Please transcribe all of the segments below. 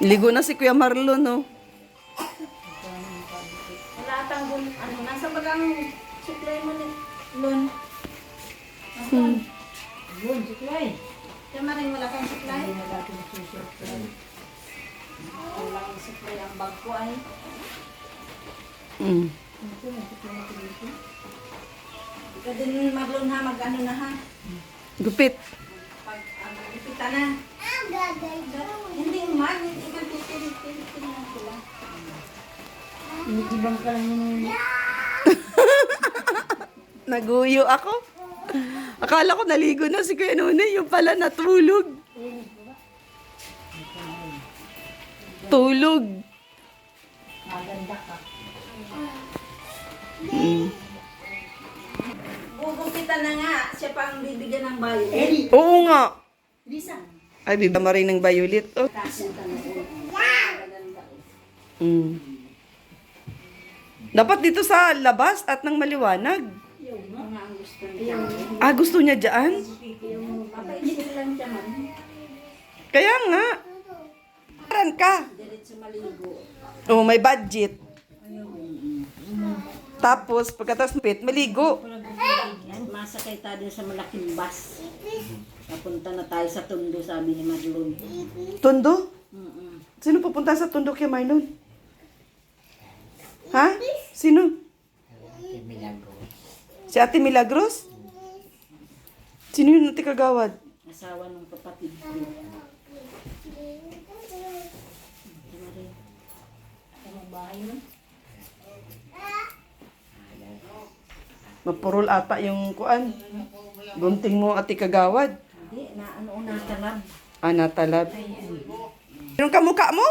Ligo na si Kuya Marlon, no? Wala tanggol, ano, nasa bagang supply mo ni Lon. Lon, supply. Kaya maring wala kang supply. Hindi na dati supply. Walang supply ang bag ko ay. Ito, may supply na dito. Ika din Marlon ha, mag-ano na ha. Gupit. Pag ipita na. Hindi man, hindi man pipilit na sila. Ibang ka lang yun. Naguyo ako. Akala ko naligo na si Kuya Nunay. Yung pala natulog. Tulog. Maganda ka. Gugupitan na nga. Siya pa ang bibigyan ng bayo. Oo nga. Lisa. Ay, bibama rin ng violet. Oh. Kasi ka na ulo. Dapat dito sa labas at nang maliwanag. Yung mga ang gusto niya. Ah, gusto niya dyan? Yung mapaisip lang siya man. Kaya nga. Paran ka. Diretso maligo. Oh, may budget. Tapos, pagkatas pit, maligo. Masakay tayo sa malaking bus. Napunta na tayo sa Tondo, sabi ni Marlon. Tondo? Sino pupunta sa Tondo kay Marlon? Ha? Sino? Si Ate Milagros? Sino yun Ate Kagawad? Asawa ng kapatid ko. Ang bahay mo? Mapurol ata yung kuan. Gunting mo Ate Kagawad. Hindi, natalab. Ah, natalab. Yung kamukha mo?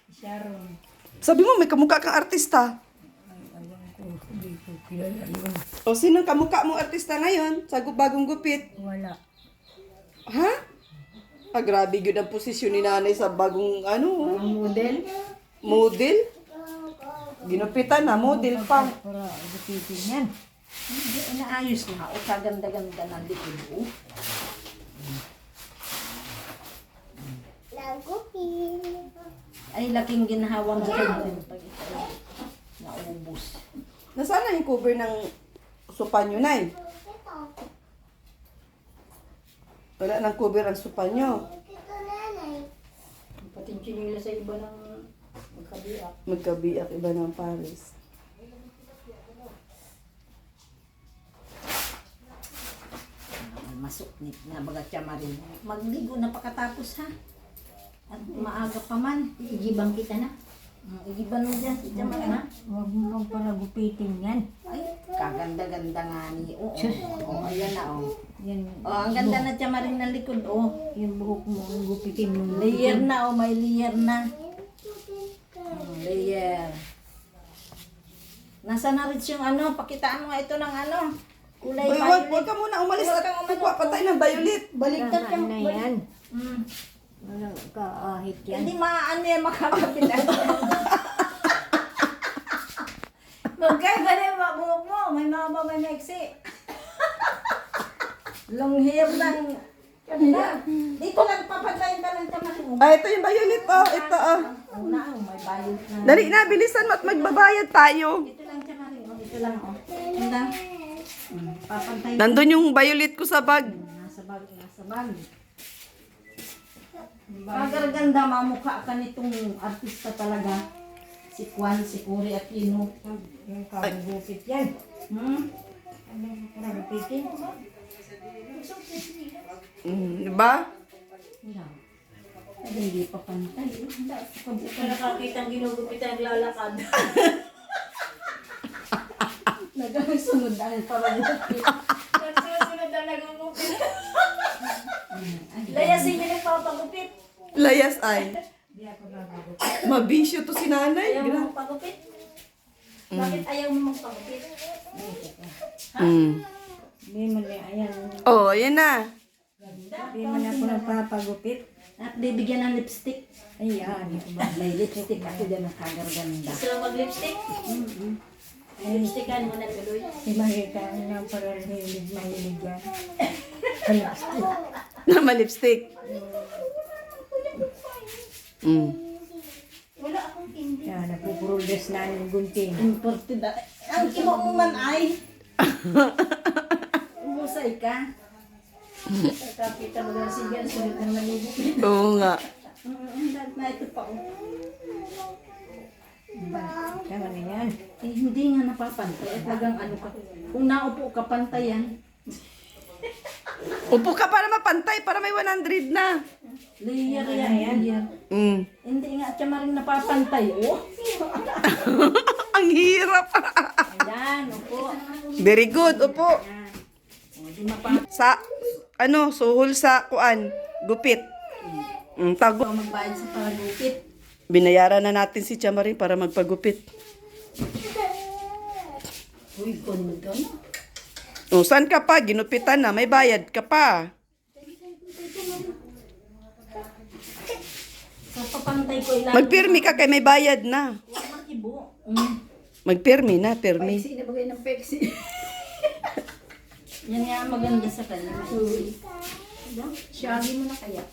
Sharon. Sabi mo may kamukha kang artista. O sino kamukha mong artista ngayon sa bagong gupit? Wala. Ha? Ah, grabe yun ang posisyon ni nanay sa bagong ano. Ang model? Model? Ginupitan na, model pa. Para gupitin yan. Hindi, inaayos na. O kaganda-ganda na likod. O. Ay, laking ginhawang ganda. Pag ito naubos. Nasaan na yung cover ng supanyo, Nay? Wala nang cover ang supanyo. Patinsin nila sa iba ng magkabiak. Magkabiak iba ng Paris. Masuknit na bagat siya marin. Magligo na pakatapos ha. At maaga pa man. Igibang kita na. Igiban mo dyan. Siya man ha. Huwag mo pang palagupitin yan. Ay, kaganda-ganda nga ni. Oo, ayan na oh. Yan, Ang ganda na siya marin ng likod oh. yung buhok mo, ang gupitin mo. Layer na oh, may layer na. Layer. Nasa na rin yung ano, pakitaan mo nga ito ng ano. Kulay Uy, huwag ka muna umalis Huwag at kang umalis. kukuha pa tayo ng violet. Baligtad Tamaan na yan. Mm. Walang kaahit yan. Hindi maano yan makakapitan. Magkaiba na yung buhok mo. May mama, may maiksi. Long hair lang. Dito lang papatayin ka lang tamahin mo. Ah, ito yung violet oh. Ito oh. Una, may bayad na. Dali na, bilisan mo at magbabayad tayo. Ito lang tamahin. Ito lang oh. Ganda. Papantayin. Nandun yung violet ko sa bag. Nasa bag, nasa bag. Pagkaganda, mamukha ka nitong artista talaga. Si Kwan, si Cory Aquino. Yung kagupit yan. Anong palagupitin? Diba? Ay, hindi pa pantay. Nakakita ang ginugupitan ang lalakad. Nagkasunod dahil para gupit. Nagsusunod na nagugupit. Layasin niya nagpapagupit. Layas ay. Di ako nagugupit. Mabisyo to si nanay. Ayaw Gra- mo magpagupit? Bakit ayaw mo magpagupit? Hindi mo na, ayan. Oh, ayan na. Hindi man ako nagpapagupit. At bibigyan ng lipstick. Ayan. May lipstick ako dyan na kagaganda. Gusto mo mag-lipstick? Lipstickan mo na tuloy. Si Marita na parang mahilig yan. Lipstick. Na malipstick. Wala akong hindi. Yan, nagpo-progress na yung gunting. Imported na. Ang imo mo man ay. Umusay ka. Kapita mo na siya, sunod ng nalibig. Oo nga. Lahat na ito pa. Kaya na yan. Eh, hindi nga napapantay. At talagang ano ka. Kung naupo ka, pantayan. Upo ka para mapantay, para may 100 na. Layer yan. Layer. Hindi nga at siya maring napapantay. Oh. Ang hirap. Ayan, upo. Very good, upo. Ayan. O, di mapa. Sa, suhol sa kuan, gupit. Tago. Ikaw magbayad sa palagupit. Binayaran na natin si Chamarin para magpagupit. Uy, kondo na. O, saan ka pa? Ginupitan na. May bayad ka pa. Sa papantay ko ilan. Magpirmi ka kay may bayad na. Makibo. Magpirmi na, pirmi. Sino ba kayo ng Pepsi? Yan nga maganda sa kanya. Shaggy mo na kaya.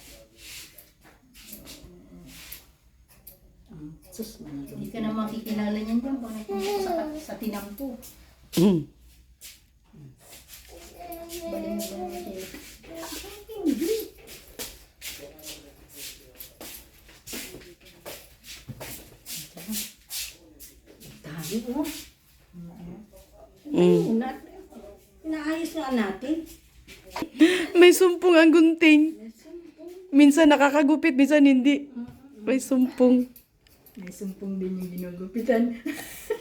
Sus, Hindi ka na makikilala niyan dyan. Pag nagpunta sa tinampo. Mm. Balik mo ba naman siya? dami mo. Mm. Inaayos nga natin. May sumpong ang gunting. Minsan nakakagupit, minsan hindi. May sumpong. May sumpong din yung ginugupitan.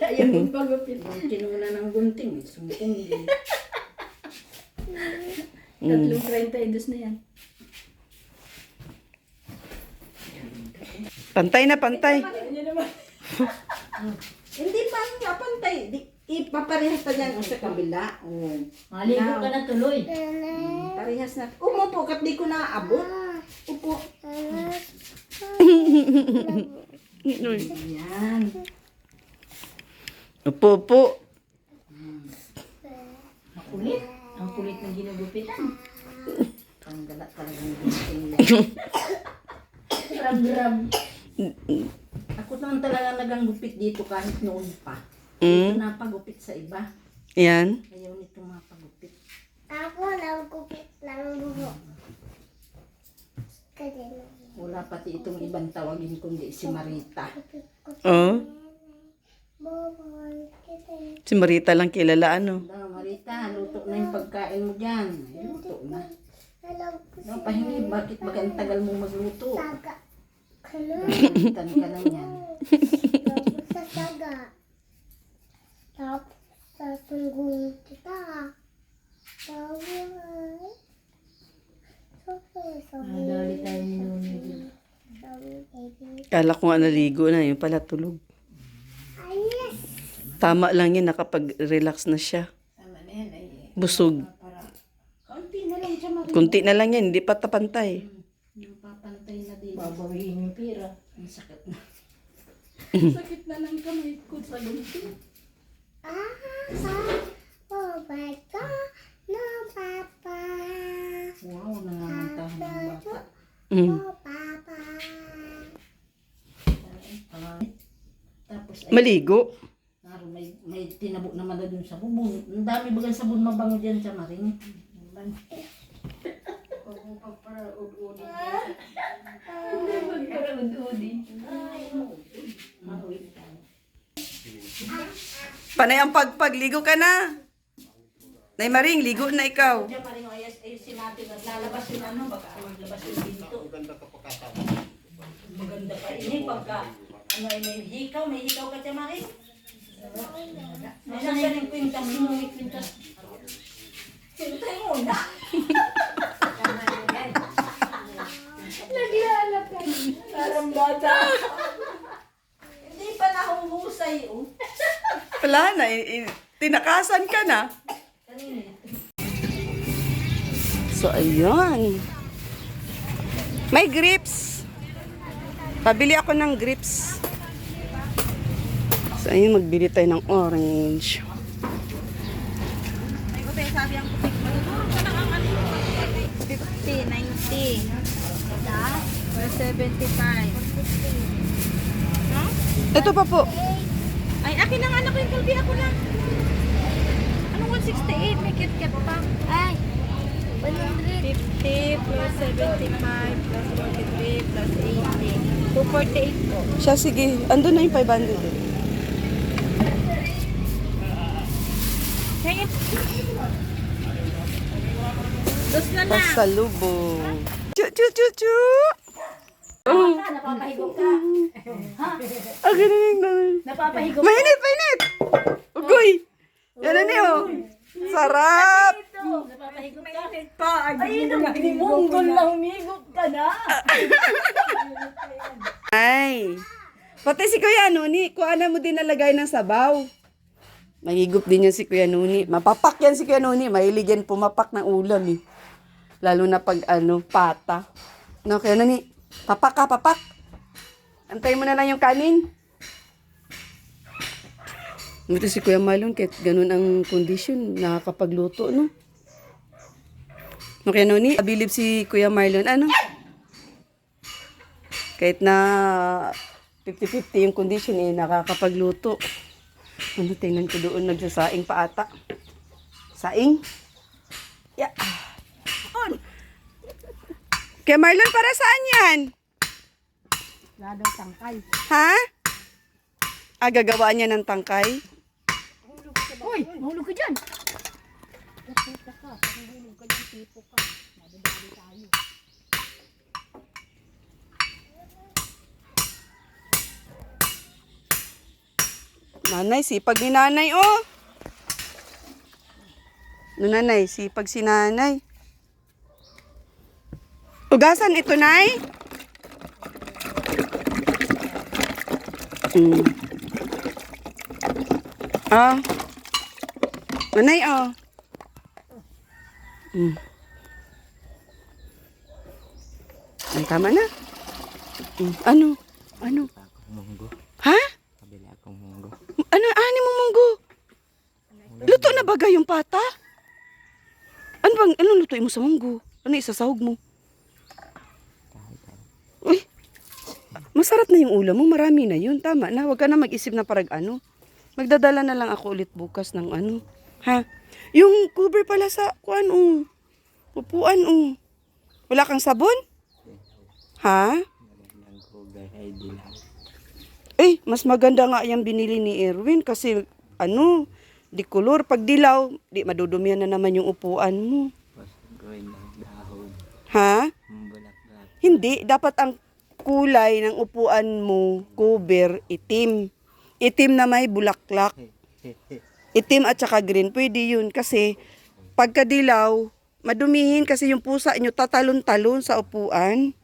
Ayaw mong pagupit. Kinuna ng gunting. Sumpong. 3.32 na yan. Pantay na, pantay. Hindi pa nga pantay. Ipaparehas pa dyan sa kabila. Oh. Maligo ka na tuloy. Parehas na. Umupo kat di ko naaabot. Upo. Yan. Upo, upo. Makulit. Ang kulit ng ginugupitan. Ang gala talagang gunting. Grab-grab. Ako naman talaga naganggupit dito kahit noon pa. Mm. Napagupit sa iba. Yan. Ayaw nito mapagupit. Ako lang kupit lang buhok. Kasi Wala pati itong ibang tawagin kundi si Marita. Oh. buhok kita. Si Marita lang kilala, ano. Marita, luto na yung pagkain mo dyan. Ay, luto na. Alam ko No, pahingi, bakit baga ang tagal mong magluto? saga. Kano? Pagalitan ka lang yan. Tapos sa saga. Tapos sa tunggung kita. Tapos Nadali tayo ni Nuni. Kala ko nga naligo na, yun pala tulog. Ayos! Tama lang yun, nakapag-relax na siya. Tama na yan. Ay, Busog. Kaunti na lang siya Marita. Kunti na lang yan, hindi pa tapantay. Yung papantay na din. babawiin yung pira. Ang sakit na. Sakit na lang kamay ko sa gunting. Sa bobay ko no papa. Wow, nangangantahan ng bata. Mm. Oh papa. Tapos ay, Maligo. naroon, may tinabok naman na dun sa bubong. Ang dami bagang sabon mabango dyan sa maring. Huwag mo pa para ud-udi. Huwag para ud-udi. Panay ang pagpagligo ka na. Nay Maring, ligo na ikaw. Diyan maring ayusin natin. Naglalabas yung ano, baka maglabas yung pinto. Maganda ka pagkatama. Maganda pa ini pagka ano ay may hikaw ka dyan maring. Nasaan yung kwintas? Sino may kwintas? Sintay mo na. Naglalakad. Parang bata. Hindi pa nahuhusay. Oh. Wala na, tinakasan ka na. So, ayun. May grips. Pabili ako ng grips. So, ayun, magbili tayo ng orange. 50, 90. plus 75. Ito pa po. Ay, akin ang anak ko yung kalbi. Ako na. Anong 168? May kit-kit pa. Ay, 100. 50 plus 75 plus 43 plus 80. 248 po. Siya, sige. Andun na yung 500. Hangit. Dos na na. Pasalubong. Chu, chu, chu, chu. Napapahigop ka. Ah, ganun yung Napapahigop ka. Mainit, mainit! Ugoy! Yan na niyo. Sarap! Napapahigop ka. Pa, Ay, munggol na humigop ka na. Ay. Pati si Kuya Nuni, kuha mo din nalagay ng sabaw. Mahigop din yan si Kuya Nuni. Mapapak yan si Kuya Nuni. Mahilig yan pumapak ng ulam eh. Lalo na pag pata. No, Kuya Nuni, papak ka, papak. Antayin mo na lang yung kanin. Ito si Kuya Marlon, kahit ganun ang kondisyon, nakakapagluto, no? No, Kuya Nuni, abilib si Kuya Marlon, ano? Kahit na 50-50 yung condition eh, nakakapagluto. Ano, tingnan ko doon, nagsasaing pa ata. Saing? Yeah. On. Kaya Marlon, para saan yan? Ladang tangkay. Ha? Ah, gagawaan niya ng tangkay? Uy, mahulog ka dyan. Nanay, sipag ni nanay, oh. No, nanay, sipag si nanay. Ugasan ito, nay? Ah. Nanay, oh. Ay, tama na. Ano? Ano? Munggo. Ha? Kabila akong munggo. Ano? Ani mo munggo? Luto na bagay yung pata? Ano lutuin mo sa munggo? Ano isasahog mo? Uy, masarap na yung ulam mo. Marami na yun. Tama na. Huwag ka na mag-isip na parang ano. Magdadala na lang ako ulit bukas ng ano. Ha? Yung cover pala sa kuan, upuan, Wala kang sabon? Ha? Naglang kugar ay di lang. Eh, mas maganda nga yung binili ni Erwin kasi di color. Pag dilaw, di madudumihan na naman yung upuan mo. Tapos gawin ng dahon. Ha? Bulak-bulak. Hindi, dapat ang kulay ng upuan mo, cover, itim. Itim na may bulaklak. Itim at saka green, pwede yun. Kasi pagka dilaw, madumihin kasi yung pusa nyo tatalon-talon sa upuan.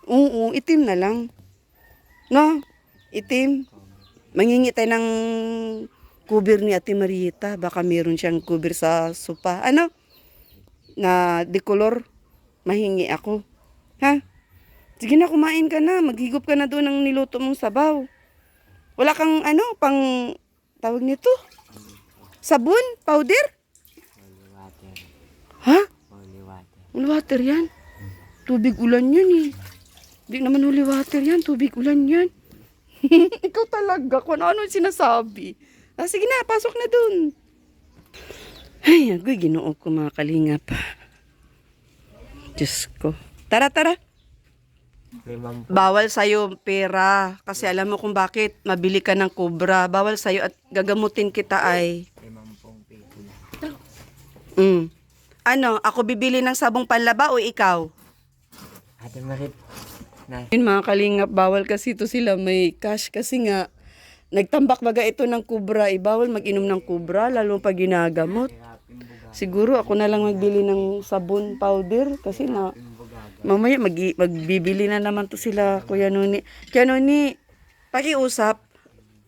Oo, itim na lang. No? Itim. Mangingi tayo ng cover ni Ate Marieta. Baka meron siyang cover sa sopa. Ano? Na decolor. Mahingi ako. Ha? Sige na, kumain ka na. Maghigop ka na doon ng niluto mong sabaw. Wala kang pang tawag nito? Sabon? Powder? Holy water. Ha? Holy water. Holy water yan. Tubig ulan yan eh. Hindi naman holy water yan. Tubig ulan yan. Ikaw talaga. Kung ano yung sinasabi. Ah, sige na, pasok na dun. Ay, agoy, ginoo ko mga kalingap. Diyos ko. Tara, tara. Limang Bawal sa'yo pera. Kasi alam mo kung bakit. Mabili ka ng cobra. Bawal sa'yo at gagamutin kita ay. 50 peso lang. Ano, ako bibili ng sabong panlaba o ikaw? Ate Marit. Na. Yun mga kalingap, bawal kasi ito sila may cash kasi nga nagtambak baga ito ng kubra. Bawal mag-inom ng kubra lalo pag ginagamot. Siguro ako na lang magbili ng sabon powder kasi na mamaya magbibili na naman to sila Kuya Nuni. Kuya Nuni, pakiusap,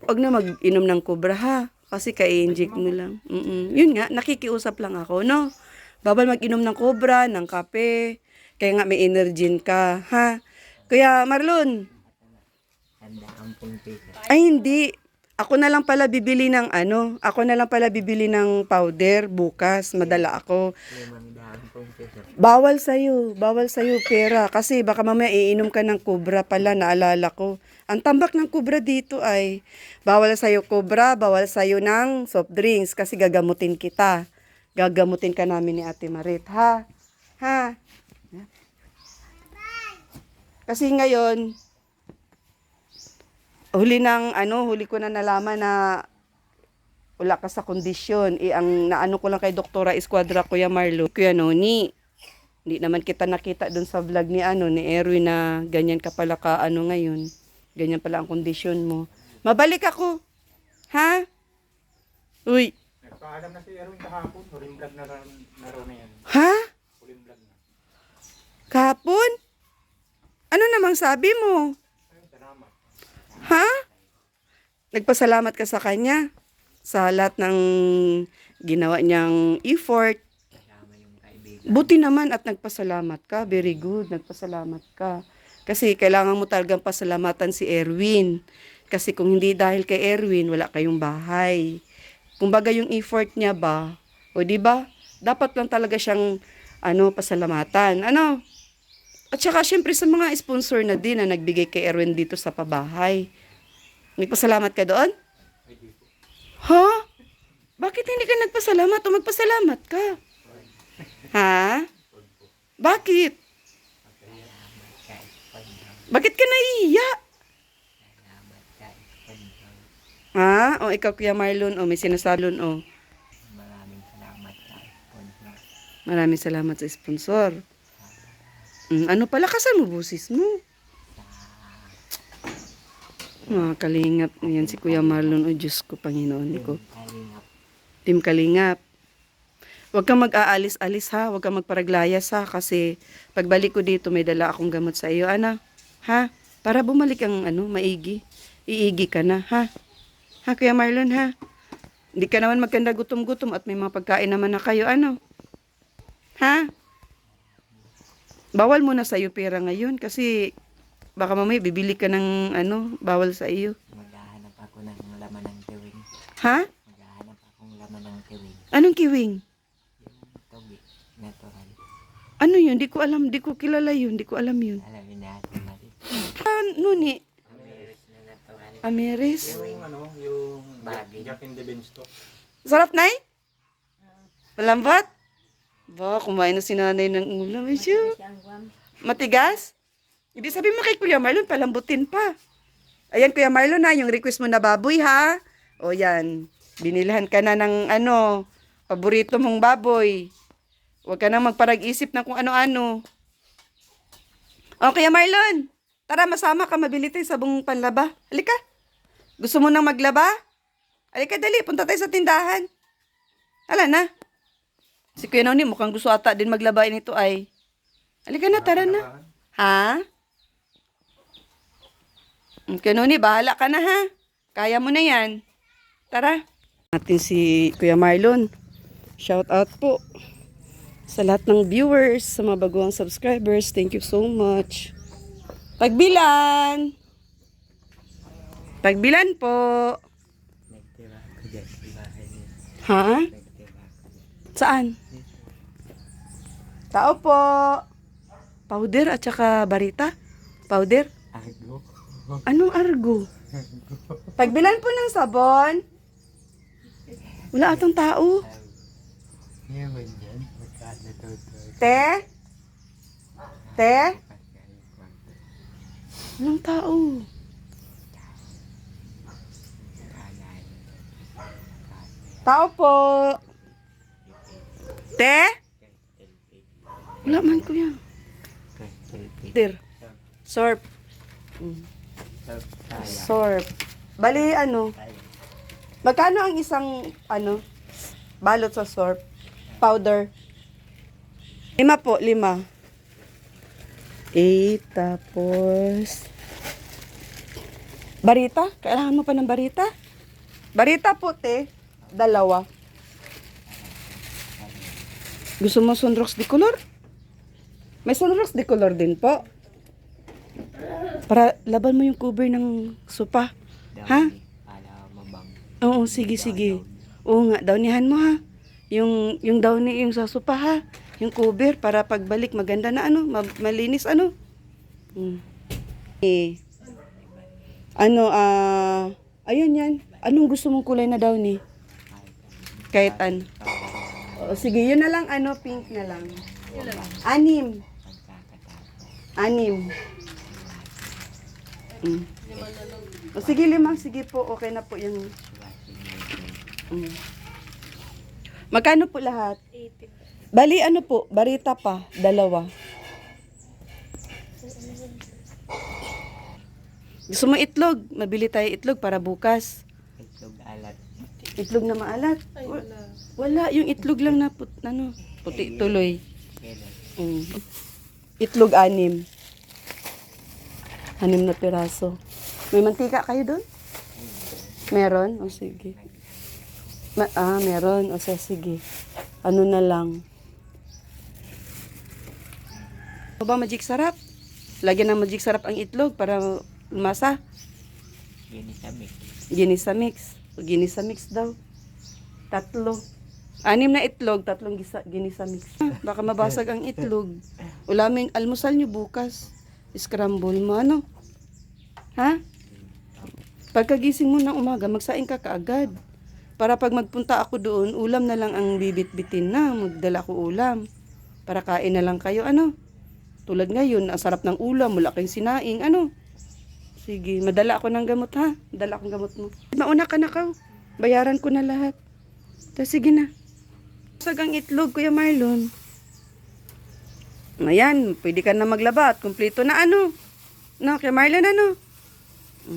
wag na mag-inom ng kubra ha. Kasi ka-inject mo lang. Yun nga, nakikiusap lang ako, no? Bawal mag-inom ng kubra, ng kape. Kaya nga may Energin ka, ha? Kuya Marlon. Handa ang 10 peso. Ay, hindi. Ako na lang pala bibili ng powder bukas. Madala ako. 5 10 piso. Bawal sa'yo pera. Kasi baka mamaya iinom ka ng Cobra pala, naalala ko. Ang tambak ng Cobra dito ay, bawal sa'yo Cobra, bawal sa'yo ng soft drinks kasi gagamutin kita. Gagamutin ka namin ni Ate Marit, ha? Ha? Kasi ngayon, huli ko na nalaman na wala ka sa kondisyon. Ang naano ko lang kay Doktora Escuadra, Kuya Marlo, Kuya Noni. Hindi naman kita nakita dun sa vlog ni Erwin na ganyan ka pala ka ngayon. Ganyan pala ang kondisyon mo. Mabalik ako. Ha? Uy. Nagpaalam na si Erwin kahapon. Huling vlog na raw na yan. Ha? Huling vlog na. Kahapon? Ano namang sabi mo? Ay, salamat. Ha? Nagpasalamat ka sa kanya? Sa lahat ng ginawa niyang effort? Kasama yung kaibigan. Buti naman at nagpasalamat ka. Very good, nagpasalamat ka. Kasi kailangan mo talagang pasalamatan si Erwin. Kasi kung hindi dahil kay Erwin, wala kayong bahay. Kumbaga yung effort niya ba, o di ba? Dapat lang talaga siyang pasalamatan. At saka syempre sa mga sponsor na din na nagbigay kay Erwin dito sa pabahay. Nagpasalamat ka doon? Ha? Bakit hindi ka nagpasalamat o magpasalamat ka? Ha? Bakit? Bakit ka naiiya? Ha? O ikaw Kuya Marlon, o may sinasalon, o. Maraming salamat sa sponsor. Maraming salamat sa sponsor. Ano pala kasan mo busis mo? Mga kalingap. Yan si Kuya Marlon. O Diyos ko, Panginoon ko. Kalingap. Team Kalingap. Huwag kang mag-aalis-alis ha. Huwag kang magparaglayas ha. Kasi pagbalik ko dito, may dala akong gamot sa iyo. Ha? Para bumalik ang maigi. Iigi ka na ha. Ha, Kuya Marlon ha. Hindi ka naman magkanda gutom-gutom at may mga pagkain naman na kayo. Ha? Bawal muna sa iyo pera ngayon kasi baka mamaya bibili ka ng bawal sa iyo. Maghahanap ako ng laman ng kiwing. Ha? Maghahanap akong laman ng kiwing. Anong kiwing? Yung togi. Natural. Ano yun? Di ko alam. Di ko kilala yun. Di ko alam yun. Alamin natin natin. Nuni? Amiris na natural. Ameris? Yung Bagay. Jack in the Beanstalk. Sarap, Nay? Malambot? Ba, kumain na si nanay ng ulam. Matigas? Hindi sabi mo kay Kuya Marlon, palambutin pa. Ayan, Kuya Marlon yung request mo na baboy, ha? O yan, binilhan ka na ng paborito mong baboy. Huwag ka nang magparag-isip na kung ano-ano. O, Kuya Marlon, tara, masama ka, mabili tayo sabong panlaba. Halika. Gusto mo nang maglaba? Halika, dali, punta tayo sa tindahan. Hala na. Si Kuya Noni, mukhang gusto ata din maglabain ito ay. Halika na, tara na. Ha? Kuya Noni, bahala ka na ha. Kaya mo na yan. Tara. Natin si Kuya Marlon. Shout out po sa lahat ng viewers, sa mga baguang subscribers. Thank you so much. Pagbilan! Pagbilan po. Nagtira ako dyan sa bahay niya. Ha? Nagtira ako dyan. Saan? Tao po. Powder at saka barita? Powder? Argo. Anong argo? Pagbilan po ng sabon. Wala atong tao. Yaman yan. Magkano to? Te? Te? Walang tao. Tao po. Te? Wala man kuya. Dir. Sorp. Sorp. Bali magkano ang isang balot sa sorp? Powder. 5 po, 5. Tapos barita? Kailangan mo pa ng barita? Barita po, te. 2. Gusto mo sunrox de color? May sunrox de color din po. Para laban mo yung cover ng sopa. Ha? Para mabang. Oo, sige. Oo nga, downihan mo ha. Yung downy, yung sa sopa ha. Yung cover para pagbalik maganda na ano, malinis ano. Eh. Ano, ayun yan. Anong gusto mong kulay na daw ni? Kahit ano. O, sige, yun na lang, ano, pink na lang. 6. 6. O, sige, 5. Sige po, okay na po yung... Magkano po lahat? 80. Bali, ano po, barita pa, 2. Gusto mo itlog? Mabili tayo itlog para bukas. Itlog alat. Itlog na maalat? Wala, yung itlog lang na puti tuloy. Kailan? Itlog 6. 6 na piraso. May mantika kayo doon? Meron? O sige. Meron. O sige. Ano na lang. O ba magic sarap? Lagyan ng magic sarap ang itlog para lumasa. Ginisamik. Ginisa mix. O ginisa mix daw. 3. 6 na itlog, 3 ginisa mix. Baka mabasag ang itlog. Ulaming almusal nyo bukas. Scramble mo, ano? Ha? Pagkagising mo ng umaga, magsaing ka kaagad. Para pag magpunta ako doon, ulam na lang ang bibit-bitin na. Magdala ko ulam. Para kain na lang kayo, ano? Tulad ngayon, ang sarap ng ulam, wala kayong sinaing, ano? Sige, madala ako ng gamot, ha? Madala akong gamot mo. Mauna ka na ka. Bayaran ko na lahat. Sige na. Sagang itlog, Kuya Marlon. Ayan, pwede ka na maglaba at kumpleto na ano. No, Kuya Marlon, ano?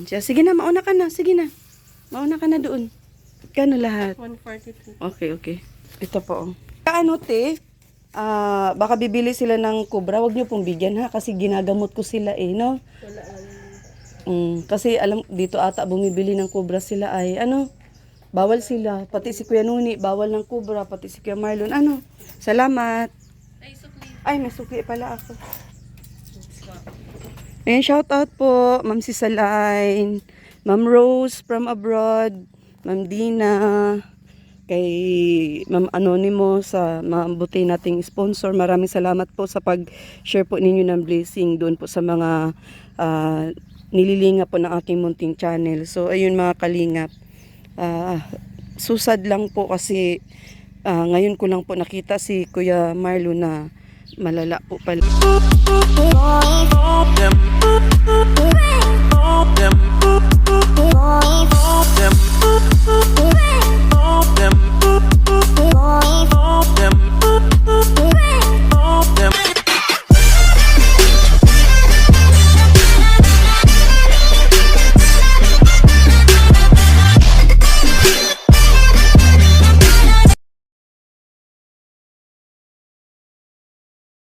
Sige na, mauna ka na. Sige na. Mauna ka na doon. Kano lahat? 142. Okay. Ito po. Ano, te? Baka bibili sila ng kubra. Huwag niyo pong bigyan, ha? Kasi ginagamot ko sila, no? Wala lang. Kasi alam, dito ata bumibili ng kubra sila ay, ano? Bawal sila. Pati si Kuya Nuni, bawal ng kubra. Pati si Kuya Marlon, ano? Salamat. Ay, may sukli pala ako. Ayan, shout out po, Ma'am Sisalain, Ma'am Rose from abroad, Ma'am Dina, kay Ma'am Anonymous, sa mabuti nating sponsor. Maraming salamat po sa pag-share po ninyo ng blessing doon po sa mga nililinga po ng aking munting channel. So, ayun mga kalingap. Susad lang po kasi ngayon ko lang po nakita si Kuya Marlo na malala po pala.